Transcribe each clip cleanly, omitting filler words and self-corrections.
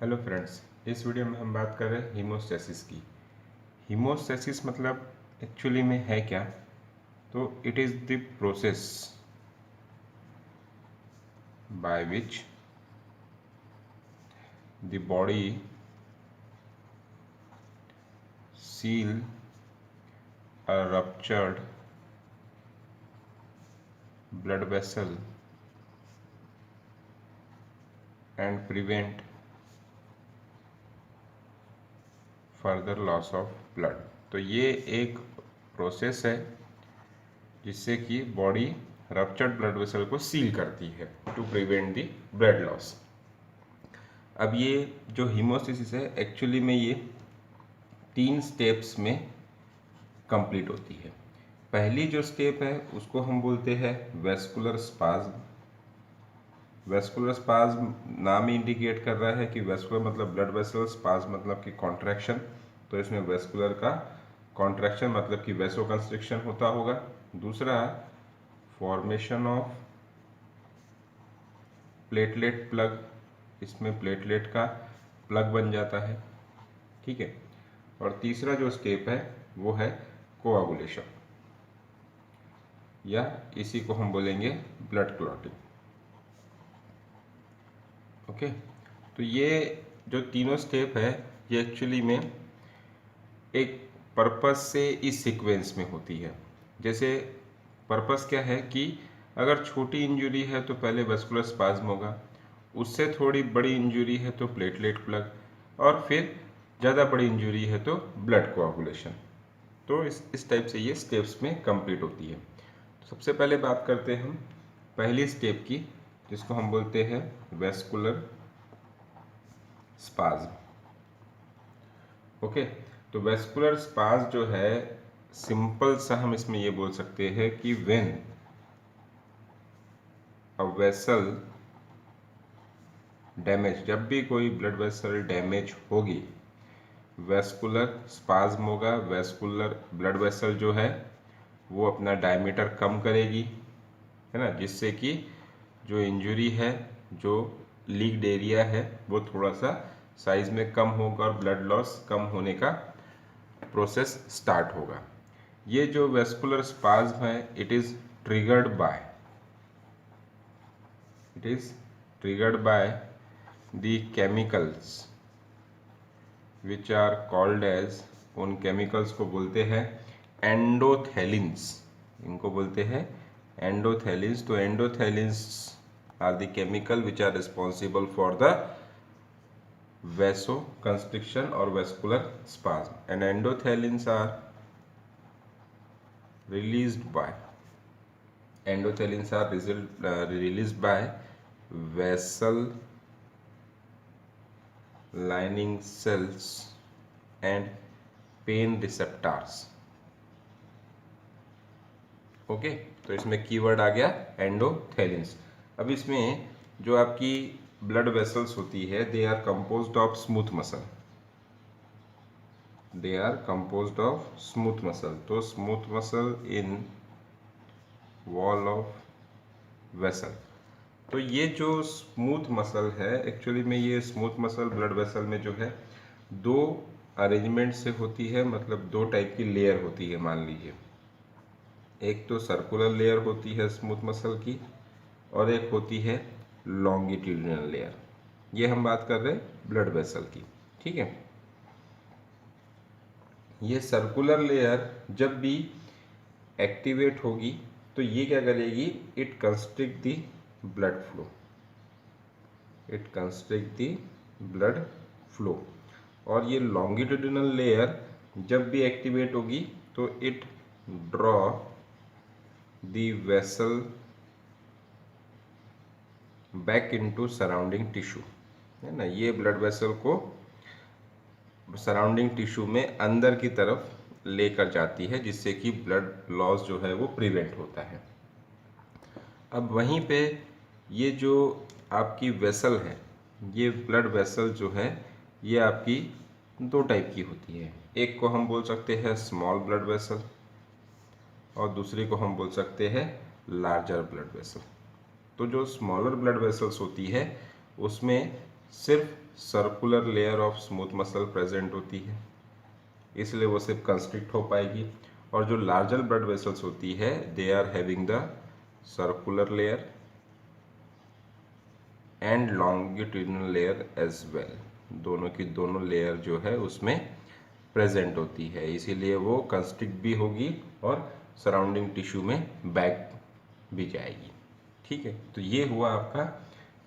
Hello friends, इस video में हम बात कर रहे हैं हीमोस्टेसिस की। हीमोस्टेसिस मतलब एक्चुअली में है क्या? तो it is the process by which the body seal a ruptured blood vessel and prevent further loss of blood। तो ये एक प्रोसेस है जिससे कि बॉडी रप्चर्ड ब्लड वेसल को सील करती है to prevent the blood loss. अब ये जो हीमोस्टेसिस है एक्चुअली में ये 3 स्टेप्स में कंप्लीट होती है। पहली जो स्टेप है उसको हम बोलते हैं वेस्कुलर स्पाज्म। वेस्कुलर स्पाज्म नाम ही इंडिकेट कर रहा है कि वेस्कुलर मतलब ब्लड वेसल, स्पाज्म मतलब कि कॉन्ट्रैक्शन। तो इसमें वेस्कुलर का कॉन्ट्रैक्शन मतलब कि वेसो कंस्ट्रिक्शन होता होगा। दूसरा फॉर्मेशन ऑफ प्लेटलेट प्लग, इसमें प्लेटलेट का प्लग बन जाता है, ठीक है। और तीसरा जो स्टेप है वो है कोआगुलेशन, या इसी को हम बोलेंगे ब्लड क्लॉटिंग। ओके, तो ये जो तीनों स्टेप है ये एक्चुअली में एक पर्पस से इस सीक्वेंस में होती है। जैसे पर्पस क्या है कि अगर छोटी इंजरी है तो पहले वेस्कुलर स्पाज्म होगा, उससे थोड़ी बड़ी इंजरी है तो प्लेटलेट प्लग, और फिर ज़्यादा बड़ी इंजरी है तो ब्लड कोआगुलेशन। तो इस टाइप से ये स्टेप्स में कंप्लीट होती है। तो सबसे पहले बात करते हैं हम पहली स्टेप की, जिसको हम बोलते हैं वेस्कुलर स्पाज्म। ओके, तो वेस्कुलर स्पाज्म जो है सिंपल सा हम इसमें ये बोल सकते हैं कि व्हेन अ वेसल डैमेज, जब भी कोई ब्लड वेसल डैमेज होगी वेस्कुलर स्पाज्म होगा। वेस्कुलर ब्लड वेसल जो है वो अपना डायमीटर कम करेगी, है ना, जिससे कि जो इंजरी है, जो लीक्ड एरिया है वो थोड़ा सा साइज में कम होगा और ब्लड लॉस कम होने का प्रोसेस स्टार्ट होगा। ये जो वेस्कुलर स्पाज्म है it is triggered by the chemicals which are called as, उन केमिकल्स को बोलते हैं एंडोथेलिन्स। इनको बोलते हैं एंडोथेलिन्स। तो endothelins are the chemical which are responsible for the vasoconstriction or vascular spasm, and endothelins are released by vessel lining cells and pain receptors। Okay, तो इसमें कीवर्ड आ गया एंडोथेलिन्स। अब इसमें जो आपकी ब्लड वेसल्स होती है they are composed of smooth muscle. तो smooth muscle in wall of vessel. तो ये जो स्मूथ मसल है एक्चुअली में ये स्मूथ मसल ब्लड वेसल में जो है दो अरेंजमेंट से होती है, मतलब दो टाइप की लेयर होती है। मान लीजिए एक तो सर्कुलर लेयर होती है स्मूथ मसल की, और एक होती है लॉन्गिट्यूडिनल लेयर। ये हम बात कर रहे हैं ब्लड वेसल की, ठीक है। ये सर्कुलर लेयर जब भी एक्टिवेट होगी तो ये क्या करेगी, it constrict the blood flow. और ये लॉन्गिट्यूडिनल लेयर जब भी एक्टिवेट होगी तो it draw the vessel back into surrounding tissue, है ना। ये ब्लड वेसल को सराउंडिंग टिश्यू में अंदर की तरफ लेकर जाती है, जिससे कि ब्लड लॉस जो है वो प्रिवेंट होता है। अब वहीं पे ये जो आपकी वेसल है, ये ब्लड वेसल जो है ये आपकी दो टाइप की होती है। एक को हम बोल सकते हैं स्मॉल ब्लड वेसल और दूसरे को हम बोल सकते हैं लार्जर ब्लड वेसल। तो जो स्मॉलर ब्लड वेसल्स होती है उसमें सिर्फ circular layer of smooth muscle present होती है, इसलिए वो सिर्फ कंस्ट्रिक्ट हो पाएगी। और जो लार्जर ब्लड वेसल्स होती है they are having the circular layer and longitudinal layer as well, दोनों की दोनों लेयर जो है उसमें प्रेजेंट होती है, इसीलिए वो कंस्ट्रिक्ट भी होगी और सराउंडिंग टिश्यू में बैक भी जाएगी। ठीक है, तो ये हुआ आपका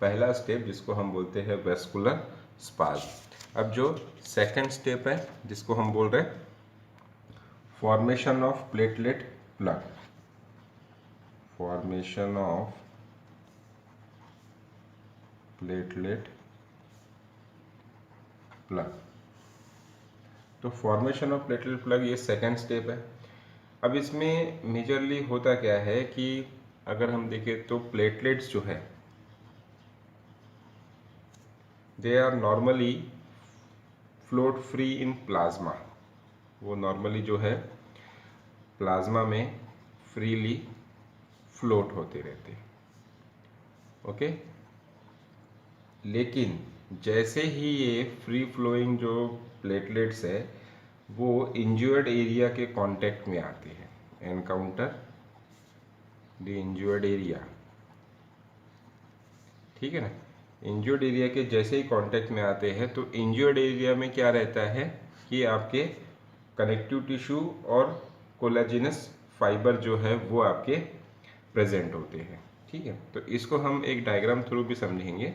पहला स्टेप जिसको हम बोलते हैं वेस्कुलर स्पाज्म। अब जो सेकंड स्टेप है जिसको हम बोल रहे हैं formation of platelet plug, formation of platelet plug. तो फॉर्मेशन ऑफ प्लेटलेट प्लग ये सेकंड स्टेप है। अब इसमें मेजरली होता क्या है कि अगर हम देखें तो प्लेटलेट्स जो है they are normally float free in plasma, वो नॉर्मली जो है प्लाज्मा में फ्रीली फ्लोट होते रहते हैं। ओके, लेकिन जैसे ही ये फ्री फ्लोइंग जो प्लेटलेट्स है वो इंज्यूर्ड एरिया के कांटेक्ट में आते हैं, एनकाउंटर द इंज्यूर्ड एरिया, ठीक है ना, इंज्यूर्ड एरिया के जैसे ही कांटेक्ट में आते हैं तो इंज्यूर्ड एरिया में क्या रहता है कि आपके कनेक्टिव टिश्यू और कोलाजिनस फाइबर जो है वो आपके प्रेजेंट होते हैं। ठीक है, तो इसको हम एक डायग्राम थ्रू भी समझेंगे।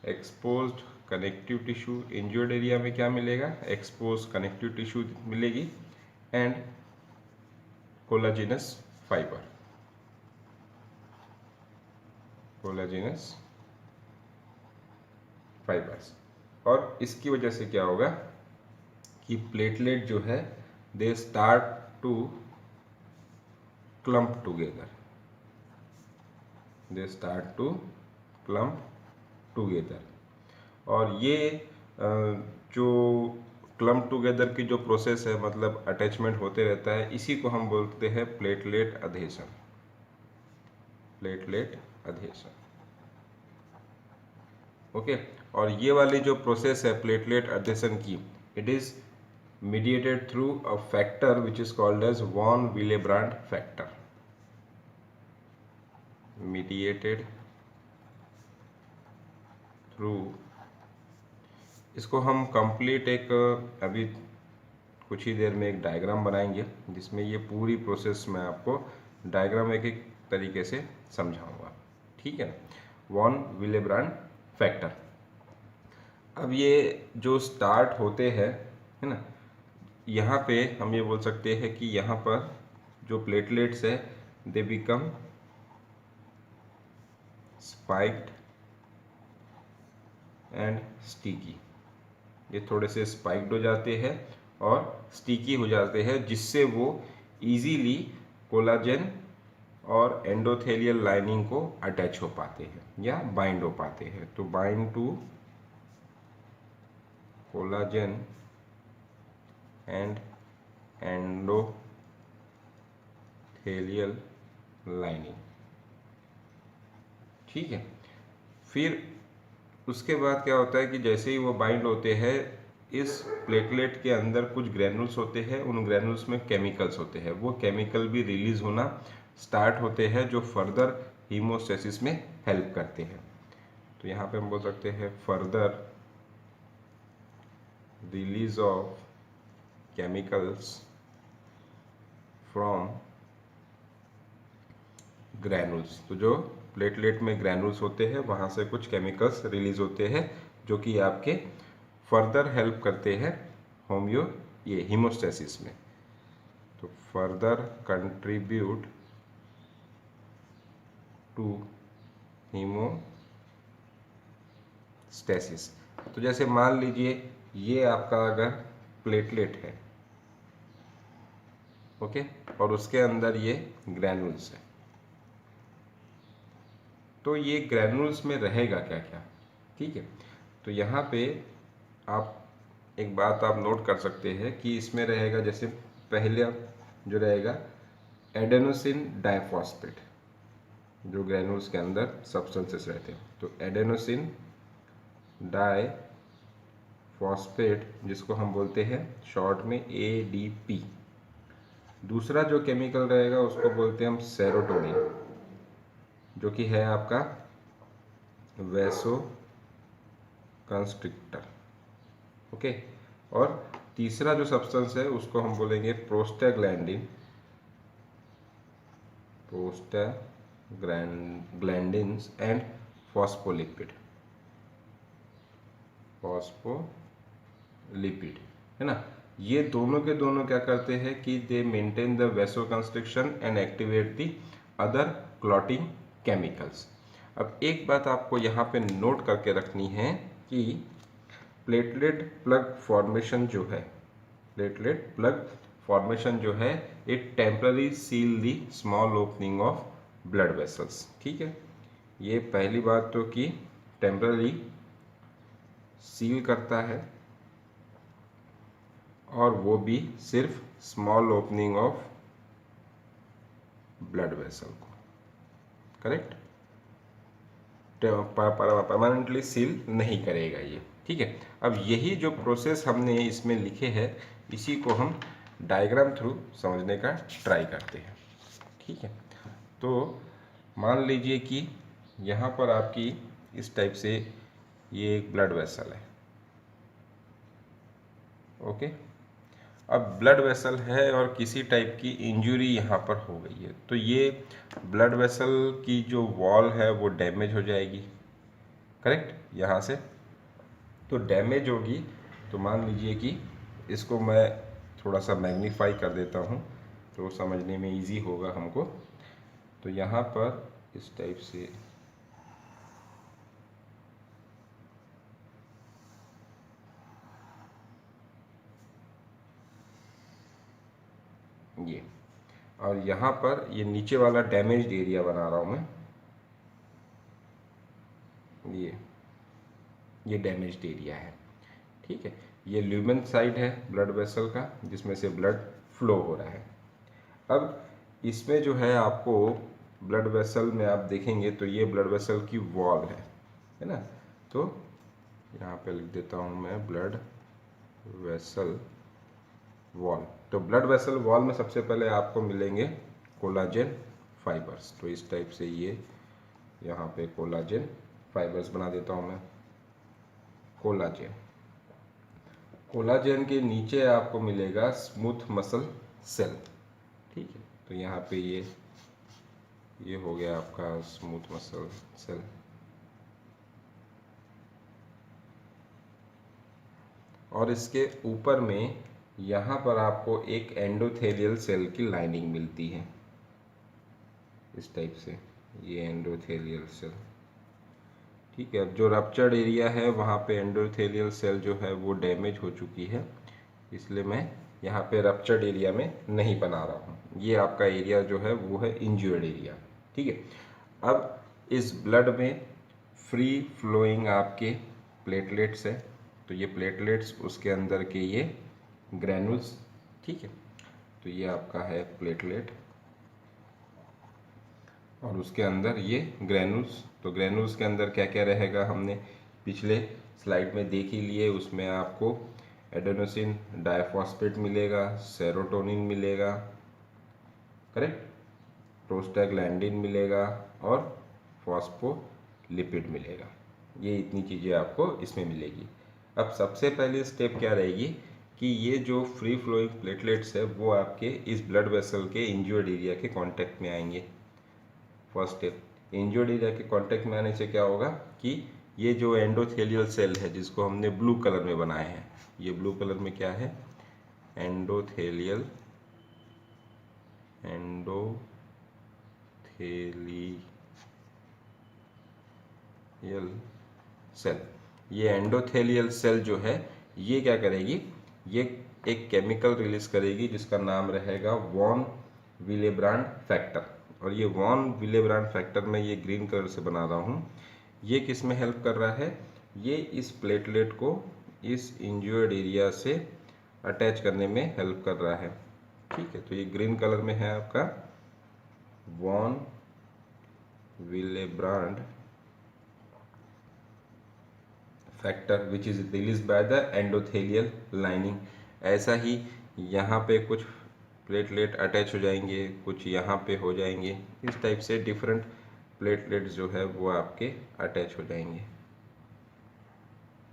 एक्सपोज्ड कनेक्टिव टिश्यू, इंज्यूर्ड एरिया में क्या मिलेगा, एक्सपोज कनेक्टिव टिश्यू मिलेगी एंड कोलाजिनस फाइबर, कोलाजिनस फाइबर्स। और इसकी वजह से क्या होगा कि प्लेटलेट जो है they start to clump together, they start to clump together. और ये जो क्लम्प टुगेदर की जो प्रोसेस है मतलब अटैचमेंट होते रहता है, इसी को हम बोलते हैं प्लेटलेट अधेशन, प्लेटलेट अधेशन। ओके, और ये वाली जो प्रोसेस है प्लेटलेट अधेशन की, it is mediated through a factor which is called as von Willebrand factor, mediated through, इसको हम कंप्लीट एक अभी कुछ ही देर में एक डायग्राम बनाएंगे जिसमें ये पूरी प्रोसेस मैं आपको डायग्राम एक एक तरीके से समझाऊंगा। ठीक है, वॉन विलेब्रांड फैक्टर। अब ये जो स्टार्ट होते हैं है ना, यहाँ पे हम ये बोल सकते हैं कि यहाँ पर जो प्लेटलेट्स है they become spiked and sticky, ये थोड़े से स्पाइक्ड हो जाते हैं और स्टिकी हो जाते हैं जिससे वो इजीली कोलाजन और एंडोथेलियल लाइनिंग को अटैच हो पाते हैं या बाइंड हो पाते हैं। तो bind to collagen and endothelial lining. ठीक है, फिर उसके बाद क्या होता है कि जैसे ही वो बाइंड होते हैं इस प्लेटलेट के अंदर कुछ ग्रैनुल्स होते हैं, उन ग्रैनुल्स में केमिकल्स होते हैं, वो केमिकल भी रिलीज होना स्टार्ट होते हैं जो फर्दर हीमोस्टेसिस में हेल्प करते हैं। तो यहाँ पे हम बोल सकते हैं further release of chemicals from granules, तो जो प्लेटलेट में ग्रैनुल्स होते हैं वहाँ से कुछ केमिकल्स रिलीज होते हैं जो कि आपके फर्दर हेल्प करते हैं ये हीमोस्टेसिस में। तो फर्दर कंट्रीब्यूट टू हीमोस्टेसिस। तो जैसे मान लीजिए ये आपका अगर प्लेटलेट है, ओके, और उसके अंदर ये ग्रैनुल्स है, तो ये ग्रैनुल्स में रहेगा क्या क्या। ठीक है, तो यहाँ पे आप एक बात आप नोट कर सकते हैं कि इसमें रहेगा, जैसे पहले जो रहेगा एडेनोसिन डाइफॉस्फेट, जो ग्रैनुल्स के अंदर सब्सटेंसेस रहते हैं, तो एडेनोसिन डाई फॉस्फेट, जिसको हम बोलते हैं शॉर्ट में ADP। दूसरा जो केमिकल रहेगा उसको बोलते हैं हम सेरोटोनिन, जो कि है आपका वैसो कंस्ट्रिक्टर। ओके। और तीसरा जो सब्सटेंस है उसको हम बोलेंगे prostaglandin, prostaglandins and phospholipid, phospholipid, है ना। ये दोनों के दोनों क्या करते हैं कि दे maintain the vaso constriction and activate the other clotting chemicals. अब एक बात आपको यहाँ पे नोट करके रखनी है कि प्लेटलेट प्लग फॉर्मेशन जो है, प्लेटलेट प्लग फॉर्मेशन जो है, it temporary seal the small opening of blood vessels. ठीक है, ये पहली बात तो कि टेम्पररी सील करता है, और वो भी सिर्फ small opening of blood vessel को, करेक्ट, परमानेंटली सील नहीं करेगा ये। ठीक है, अब यही जो प्रोसेस हमने इसमें लिखे हैं, इसी को हम डायग्राम थ्रू समझने का ट्राई करते हैं। ठीक है, तो मान लीजिए कि यहाँ पर आपकी इस टाइप से ये एक ब्लड वेसल है। ओके, अब ब्लड वेसल है और किसी टाइप की इंजरी यहाँ पर हो गई है, तो ये ब्लड वेसल की जो वॉल है वो डैमेज हो जाएगी, करेक्ट। यहाँ से तो डैमेज होगी, तो मान लीजिए कि इसको मैं थोड़ा सा मैग्नीफाई कर देता हूँ तो समझने में इजी होगा हमको। तो यहाँ पर इस टाइप से ये, और यहाँ पर ये नीचे वाला डैमेज्ड एरिया बना रहा हूँ मैं, ये डैमेज्ड एरिया है। ठीक है, ये ल्यूमेन साइड है ब्लड वेसल का, जिसमें से ब्लड फ्लो हो रहा है। अब इसमें जो है आपको ब्लड वेसल में आप देखेंगे तो ये ब्लड वेसल की वॉल है ना। तो यहाँ पे लिख देता हूँ मैं ब्लड वेसल वॉल। तो ब्लड वेसल वॉल में सबसे पहले आपको मिलेंगे कोलाजन फाइबर्स। तो इस टाइप से ये यहाँ पे कोलाजन फाइबर्स बना देता हूँ मैं, कोलाजन। कोलाजन के नीचे आपको मिलेगा स्मूथ मसल सेल। ठीक है, तो यहाँ पे ये हो गया आपका स्मूथ मसल सेल। और इसके ऊपर में यहाँ पर आपको एक एंडोथेलियल सेल की लाइनिंग मिलती है, इस टाइप से, ये एंडोथेलियल सेल। ठीक है, अब जो रप्चर्ड एरिया है वहाँ पे एंडोथेलियल सेल जो है वो डैमेज हो चुकी है, इसलिए मैं यहाँ पे रप्चर्ड एरिया में नहीं बना रहा हूँ। ये आपका एरिया जो है वो है इंज्योर्ड एरिया। ठीक है, अब इस ब्लड में फ्री फ्लोइंग आपके प्लेटलेट्स है, तो ये प्लेटलेट्स उसके अंदर के ये ग्रैनुल्स। ठीक है, तो ये आपका है प्लेटलेट और उसके अंदर ये ग्रैनुल्स। तो ग्रैनुल्स के अंदर क्या क्या रहेगा हमने पिछले स्लाइड में देख ही लिए। उसमें आपको एडेनोसिन डाइफॉस्फेट मिलेगा, सेरोटोनिन मिलेगा, करेक्ट, प्रोस्टाग्लैंडिन मिलेगा और फॉस्फोलिपिड मिलेगा। ये इतनी चीज़ें आपको इसमें मिलेगी। अब सबसे पहली स्टेप क्या रहेगी कि ये जो फ्री फ्लोइंग प्लेटलेट्स है वो आपके इस ब्लड वेसल के इंज्योर्ड एरिया के कांटेक्ट में आएंगे। फर्स्ट स्टेप, इंज्योर्ड एरिया के कांटेक्ट में आने से क्या होगा कि ये जो एंडोथेलियल सेल है जिसको हमने ब्लू कलर में बनाए हैं, ये ब्लू कलर में क्या है, एंडोथेलियल सेल। ये एंडोथेलियल सेल जो है ये क्या करेगी, ये एक केमिकल रिलीज करेगी जिसका नाम रहेगा वॉन विलेब्रांड फैक्टर। और ये वॉन विलेब्रांड फैक्टर मैं ये ग्रीन कलर से बना रहा हूँ, ये किस में हेल्प कर रहा है, ये इस प्लेटलेट को इस इंज्योर्ड एरिया से अटैच करने में हेल्प कर रहा है। ठीक है, तो ये ग्रीन कलर में है आपका von Willebrand factor which is release by the endothelial lining. ऐसा ही यहाँ पे कुछ प्लेटलेट अटैच हो जाएंगे, कुछ यहाँ पे हो जाएंगे, इस टाइप से डिफरेंट प्लेटलेट्स जो है वो आपके अटैच हो जाएंगे।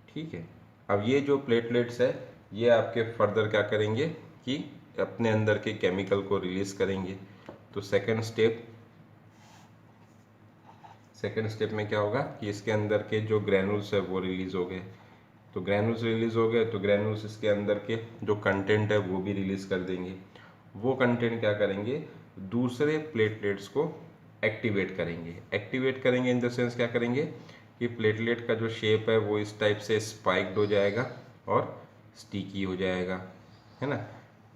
ठीक है, अब ये जो प्लेटलेट्स है ये आपके फर्दर क्या करेंगे कि अपने अंदर के केमिकल को रिलीज करेंगे। तो सेकेंड स्टेप में क्या होगा कि इसके अंदर के जो ग्रैनुल्स है वो रिलीज हो गए। तो ग्रैनुल्स रिलीज हो गए तो ग्रैनुल्स इसके अंदर के जो कंटेंट है वो भी रिलीज कर देंगे। वो कंटेंट क्या करेंगे, दूसरे प्लेटलेट्स को एक्टिवेट करेंगे। एक्टिवेट करेंगे इन द सेंस क्या करेंगे कि प्लेटलेट का जो शेप है वो इस टाइप से स्पाइक्ड हो जाएगा और स्टिकी हो जाएगा, है ना।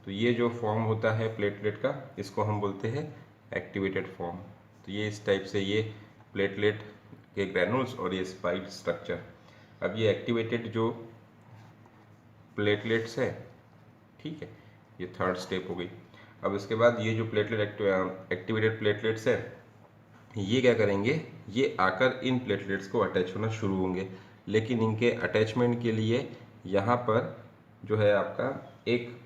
तो ये जो फॉर्म होता है प्लेटलेट का, इसको हम बोलते हैं एक्टिवेटेड फॉर्म। तो ये इस टाइप से ये प्लेटलेट के ग्रैनुल्स और ये स्पाइक्ड स्ट्रक्चर। अब ये एक्टिवेटेड जो प्लेटलेट्स है, ठीक है, ये थर्ड स्टेप हो गई। अब इसके बाद ये जो एक्टिवेटेड प्लेटलेट्स है ये क्या करेंगे, ये आकर इन प्लेटलेट्स को अटैच होना शुरू होंगे। लेकिन इनके अटैचमेंट के लिए यहाँ पर जो है आपका एक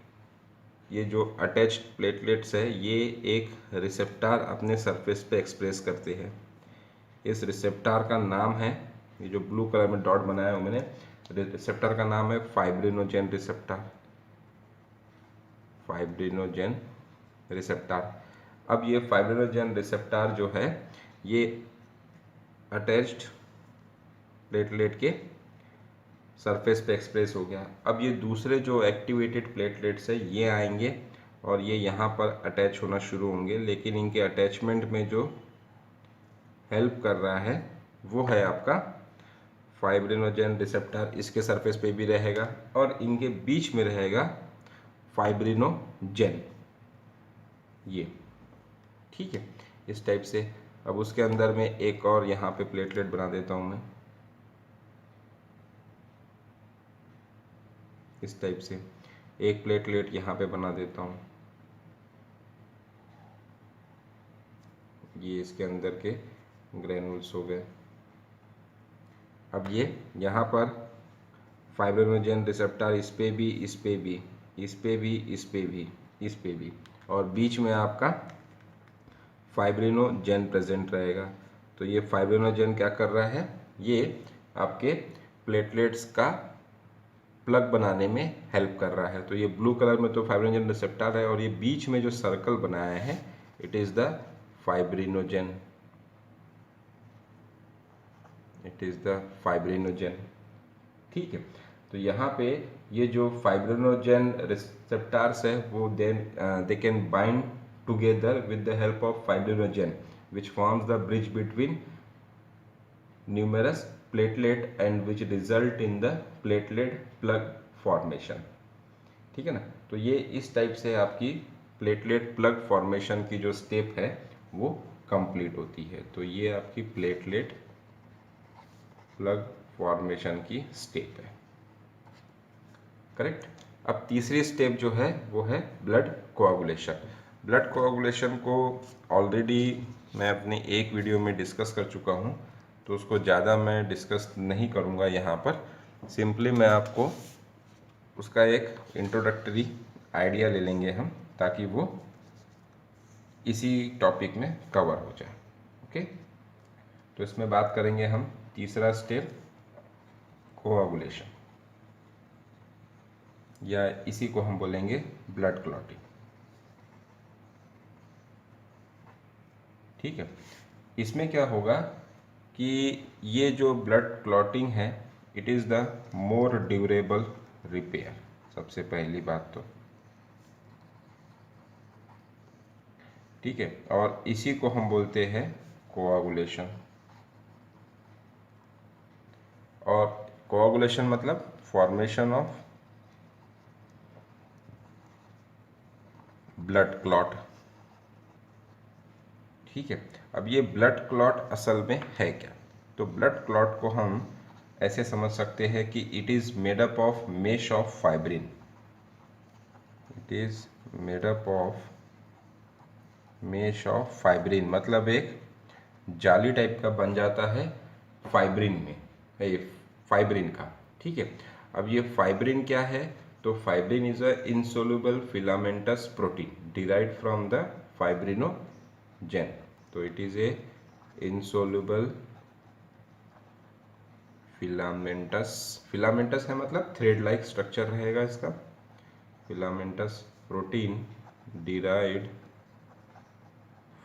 ये जो अटैच्ड प्लेटलेट्स है ये एक रिसेप्टार अपने सरफेस पे एक्सप्रेस करते हैं। इस रिसेप्टार का नाम है, ये जो ब्लू कलर में डॉट बनाया है मैंने, रिसेप्टर का नाम है फाइब्रिनोजेन रिसेप्टर। Fibrinogen receptor. अब ये फाइब्रिनोजेन रिसेप्टर जो है ये अटैच्ड प्लेटलेट के सरफेस पे एक्सप्रेस हो गया। अब ये दूसरे जो एक्टिवेटेड प्लेटलेट्स है ये आएंगे और ये यहाँ पर अटैच होना शुरू होंगे। लेकिन इनके अटैचमेंट में जो हेल्प कर रहा है वो है आपका फाइब्रिनोजेन रिसेप्टर। इसके सरफेस पे भी रहेगा और इनके बीच में रहेगा फाइब्रिनोजेन, ये ठीक है इस टाइप से। अब उसके अंदर में एक और यहाँ पे प्लेटलेट बना देता हूँ मैं इस टाइप से, एक प्लेटलेट यहाँ पे बना देता हूँ। ये इसके अंदर के ग्रैनुल्स हो गए। अब ये यहाँ पर फाइब्रिनोजेन रिसेप्टर इस पे भी, इस पे भी, इस पे भी, इस पे भी, इस पे भी, और बीच में आपका फाइब्रिनोजेन प्रेजेंट रहेगा। तो ये फाइब्रिनोजेन क्या कर रहा है, ये आपके प्लेटलेट्स का प्लग बनाने में हेल्प कर रहा है। तो ये ब्लू कलर में तो फाइब्रिनोजेन रिसेप्टर है और ये बीच में जो सर्कल बनाया है it is the fibrinogen, it is the fibrinogen, ठीक है। तो यहाँ पे ये जो फाइब्रिनोजेन रिसेप्टर्स है वो they can bind together with the help of fibrinogen which forms the bridge between numerous platelet and which result in the platelet plug formation, ठीक है ना। तो ये इस टाइप से आपकी प्लेटलेट प्लग फॉर्मेशन की जो स्टेप है वो कंप्लीट होती है। तो ये आपकी प्लेटलेट प्लग फॉर्मेशन की स्टेप है, करेक्ट। अब तीसरी स्टेप जो है वो है ब्लड कोआगुलेशन। ब्लड कोआगुलेशन को ऑलरेडी मैं अपने एक वीडियो में डिस्कस कर चुका हूँ, तो उसको ज़्यादा मैं डिस्कस नहीं करूँगा यहाँ पर। सिंपली मैं आपको उसका एक इंट्रोडक्टरी आइडिया ले लेंगे हम, ताकि वो इसी टॉपिक में कवर हो जाए, ओके। तो इसमें बात करेंगे हम तीसरा स्टेप कोआगुलेशन, या इसी को हम बोलेंगे ब्लड क्लॉटिंग, ठीक है। इसमें क्या होगा कि ये जो ब्लड क्लॉटिंग है it is the more durable repair, सबसे पहली बात तो, ठीक है। और इसी को हम बोलते हैं कोआगुलेशन। और कोआगुलेशन मतलब फॉर्मेशन ऑफ ब्लड क्लॉट, ठीक है। अब ये ब्लड क्लॉट असल में है क्या, तो ब्लड क्लॉट को हम ऐसे समझ सकते हैं कि it is made up of mesh of fibrin, it is made up of mesh of fibrin, मतलब एक जाली टाइप का बन जाता है फाइब्रिन में, ये फाइब्रिन का। ठीक है, अब ये फाइब्रिन क्या है, तो fibrin is a insoluble filamentous protein derived from the fibrinogen. तो it is a insoluble filamentous, filamentous है मतलब थ्रेड लाइक स्ट्रक्चर रहेगा इसका, filamentous protein derived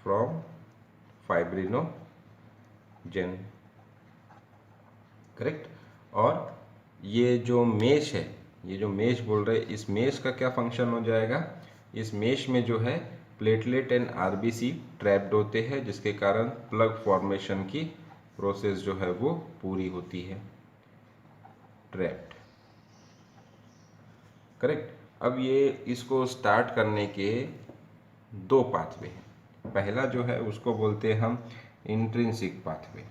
from fibrinogen, correct. और ये जो मेश है, ये जो मेश बोल रहे हैं, इस मेश का क्या फंक्शन हो जाएगा, इस मेश में जो है प्लेटलेट एंड आरबीसी ट्रैप्ड होते हैं, जिसके कारण प्लग फॉर्मेशन की प्रोसेस जो है वो पूरी होती है, ट्रैप्ड, करेक्ट। अब ये इसको स्टार्ट करने के दो पाथवे हैं। पहला जो है उसको बोलते हैं हम इंट्रिंसिक पाथवे।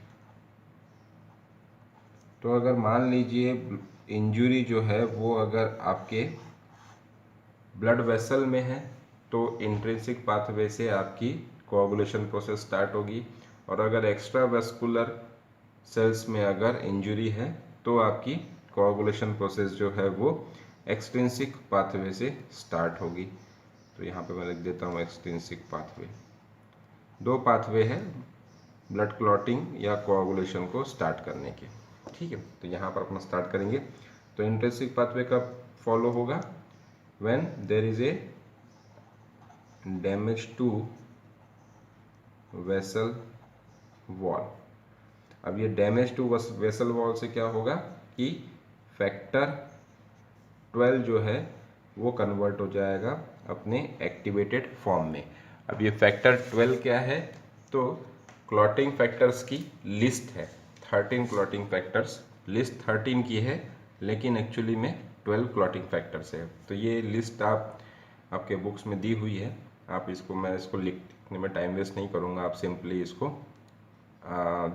तो अगर मान लीजिए इंजरी जो है वो अगर आपके ब्लड वेसल में है, तो इंट्रिंसिक पाथवे से आपकी कोआगुलेशन प्रोसेस स्टार्ट होगी। और अगर एक्स्ट्रा वेस्कुलर सेल्स में अगर इंजरी है तो आपकी कोआगुलेशन प्रोसेस जो है वो एक्सट्रिंसिक पाथवे से स्टार्ट होगी। तो यहाँ पे मैं लिख देता हूँ एक्सट्रिंसिक पाथवे। दो पाथवे है ब्लड क्लॉटिंग या कोआगुलेशन को स्टार्ट करने के, ठीक है। तो यहाँ पर अपना स्टार्ट करेंगे। तो इंट्रिंसिक पाथवे कब फॉलो होगा, when there is a damage to vessel wall। अब ये डैमेज टू वेसल वॉल से क्या होगा कि फैक्टर 12 जो है वो कन्वर्ट हो जाएगा अपने एक्टिवेटेड फॉर्म में। अब ये फैक्टर 12 क्या है, तो क्लॉटिंग फैक्टर्स की लिस्ट है, 13 क्लॉटिंग फैक्टर्स, लिस्ट 13 की है लेकिन एक्चुअली में 12 क्लॉटिंग फैक्टर्स है। तो ये लिस्ट आपके बुक्स में दी हुई है, आप इसको, मैं इसको लिखने में टाइम वेस्ट नहीं करूँगा, आप सिंपली इसको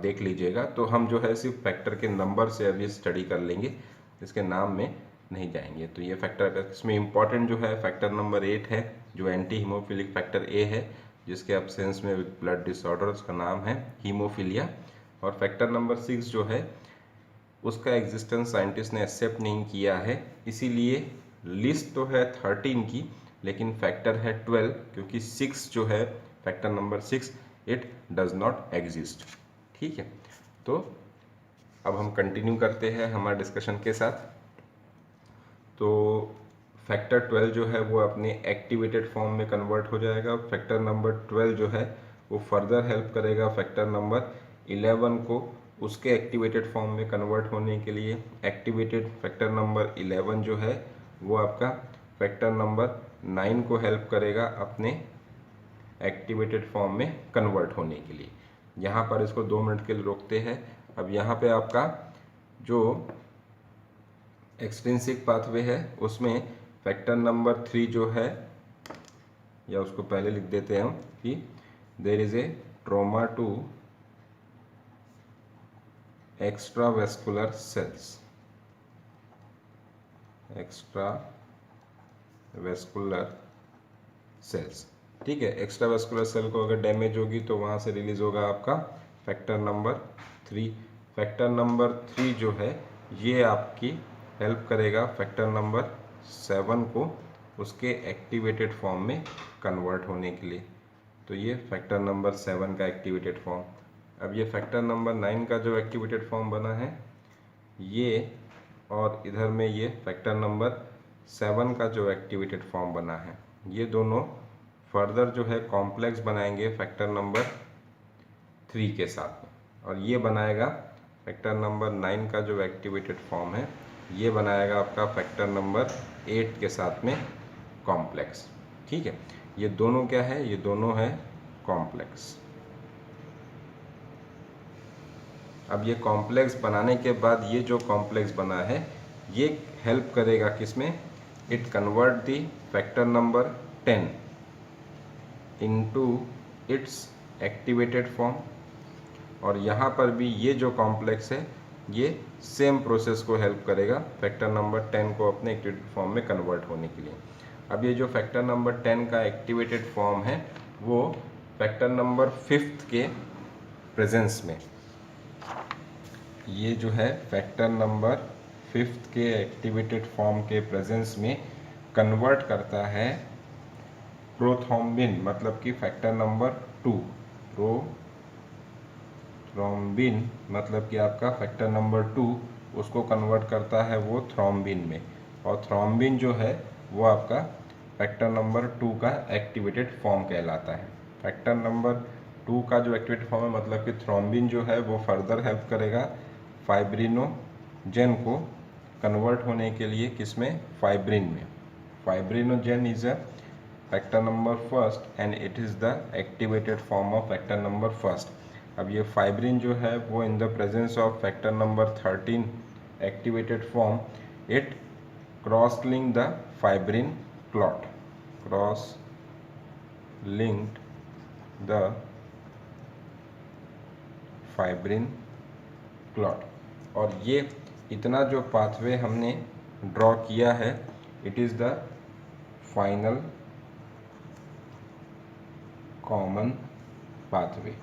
देख लीजिएगा। तो हम जो है सिर्फ फैक्टर के नंबर से अभी स्टडी कर लेंगे, इसके नाम में नहीं जाएंगे। तो ये फैक्टर, इसमें इम्पॉर्टेंट जो है फैक्टर नंबर 8 है, जो एंटी हीमोफिलिक फैक्टर ए है, जिसके एब्सेंस में ब्लड डिसऑर्डर्स का नाम है हीमोफिलिया। और फैक्टर नंबर 6 जो है उसका एग्जिस्टेंस साइंटिस्ट ने एक्सेप्ट नहीं किया है, इसीलिए लिस्ट तो है 13 की लेकिन फैक्टर है 12, क्योंकि 6 जो है factor number 6 it does not exist, ठीक है। तो अब हम कंटिन्यू करते हैं हमारे डिस्कशन के साथ। तो फैक्टर 12 जो है वो अपने एक्टिवेटेड फॉर्म में कन्वर्ट हो जाएगा। फैक्टर नंबर 12 जो है वो फर्दर हेल्प करेगा फैक्टर नंबर 11 को उसके एक्टिवेटेड फॉर्म में कन्वर्ट होने के लिए। एक्टिवेटेड फैक्टर नंबर 11 जो है वो आपका फैक्टर नंबर 9 को हेल्प करेगा अपने एक्टिवेटेड फॉर्म में कन्वर्ट होने के लिए। यहाँ पर इसको 2 मिनट के लिए रोकते हैं। अब यहाँ पे आपका जो एक्सट्रिंसिक पाथवे है उसमें फैक्टर नंबर 3 जो है, या उसको पहले लिख देते हैं हम कि there is a trauma to extra vascular cells, extra vascular cells, ठीक है। एक्स्ट्रा वेस्कुलर सेल को अगर डैमेज होगी तो वहाँ से रिलीज होगा आपका फैक्टर नंबर 3। फैक्टर नंबर 3 जो है ये आपकी हेल्प करेगा फैक्टर नंबर 7 को उसके एक्टिवेटेड फॉर्म में कन्वर्ट होने के लिए। तो ये फैक्टर नंबर 7 का एक्टिवेटेड फॉर्म। अब ये फैक्टर नंबर 9 का जो एक्टिवेटेड फॉर्म बना है ये, और इधर में ये फैक्टर नंबर 7 का जो एक्टिवेटेड फॉर्म बना है, ये दोनों फर्दर जो है कॉम्प्लेक्स बनाएंगे फैक्टर नंबर 3 के साथ में, और ये बनाएगा फैक्टर नंबर 9 का जो एक्टिवेटेड फॉर्म है ये बनाएगा आपका फैक्टर नंबर 8 के साथ में कॉम्प्लेक्स, ठीक है। ये दोनों क्या है, ये दोनों है कॉम्प्लेक्स। अब ये कॉम्प्लेक्स बनाने के बाद ये जो कॉम्प्लेक्स बना है ये हेल्प करेगा किसमें, it convert the factor number 10 into its activated form. और यहाँ पर भी ये जो कॉम्प्लेक्स है ये सेम प्रोसेस को हेल्प करेगा फैक्टर नंबर 10 को अपने एक्टिवेटेड फॉर्म में कन्वर्ट होने के लिए। अब ये जो फैक्टर नंबर 10 का एक्टिवेटेड फॉर्म है वो फैक्टर नंबर 5 के प्रेजेंस में ये जो है फैक्टर नंबर 5th के एक्टिवेटेड फॉर्म के प्रेजेंस में कन्वर्ट करता है प्रोथ्रोम्बिन, मतलब कि फैक्टर नंबर 2। प्रोथ्रोम्बिन मतलब कि आपका फैक्टर नंबर 2 उसको कन्वर्ट करता है वो थ्रोम्बिन में, और थ्रोम्बिन जो है वो आपका फैक्टर नंबर 2 का एक्टिवेटेड फॉर्म कहलाता है। फैक्टर नंबर 2 का जो एक्टिवेटेड फॉर्म है, मतलब कि थ्रोम्बिन जो है वो फर्दर हेल्प करेगा फाइब्रिनोजेन को कन्वर्ट होने के लिए, किसमें, फाइब्रिन में। Fibrinogen is a factor number first and it is the activated form of factor number first. अब ये फाइब्रिन जो है वो in the presence of factor number 13 activated form, it cross link the fibrin clot, cross linked the fibrin clot. और ये इतना जो pathway हमने ड्रॉ किया है, it is the final common pathway.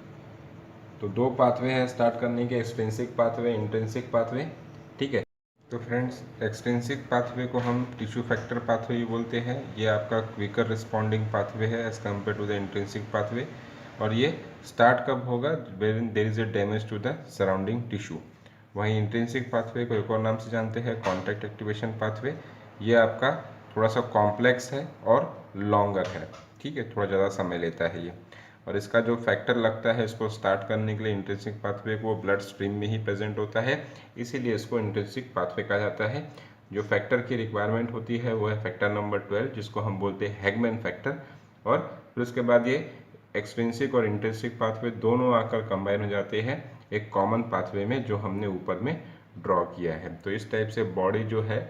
तो दो पाथवे हैं स्टार्ट करने के, एक्सट्रिंसिक पाथवे, इंट्रिंसिक पाथवे, ठीक है। तो फ्रेंड्स, एक्सट्रिंसिक पाथवे को हम टिश्यू फैक्टर पाथवे ही बोलते हैं। ये आपका क्विकर रिस्पॉन्डिंग पाथवे है as compare to the intrinsic pathway. और ये स्टार्ट कब होगा, there is a damage to the surrounding tissue. वहीं इंट्रिंसिक पाथवे को एक और नाम से जानते हैं, कॉन्टैक्ट एक्टिवेशन पाथवे। ये आपका थोड़ा सा कॉम्प्लेक्स है और लॉन्गर है, ठीक है, थोड़ा ज़्यादा समय लेता है ये। और इसका जो फैक्टर लगता है इसको स्टार्ट करने के लिए इंट्रिंसिक पाथवे को, ब्लड स्ट्रीम में ही प्रेजेंट होता है, इसीलिए इसको इंट्रिंसिक पाथवे कहा जाता है। जो फैक्टर की रिक्वायरमेंट होती है वो है फैक्टर नंबर 12, जिसको हम बोलते हैं हैगमैन फैक्टर। और फिर उसके बाद ये एक्सट्रिंसिक और इंट्रिंसिक पाथवे दोनों आकर कंबाइन हो जाते हैं एक कॉमन पाथवे में, जो हमने ऊपर में ड्रॉ किया है। तो इस टाइप से बॉडी जो है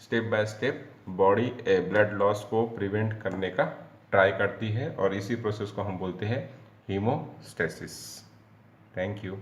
step by step body blood loss को प्रिवेंट करने का ट्राई करती है, और इसी प्रोसेस को हम बोलते हैं हीमोस्टेसिस। Thank you.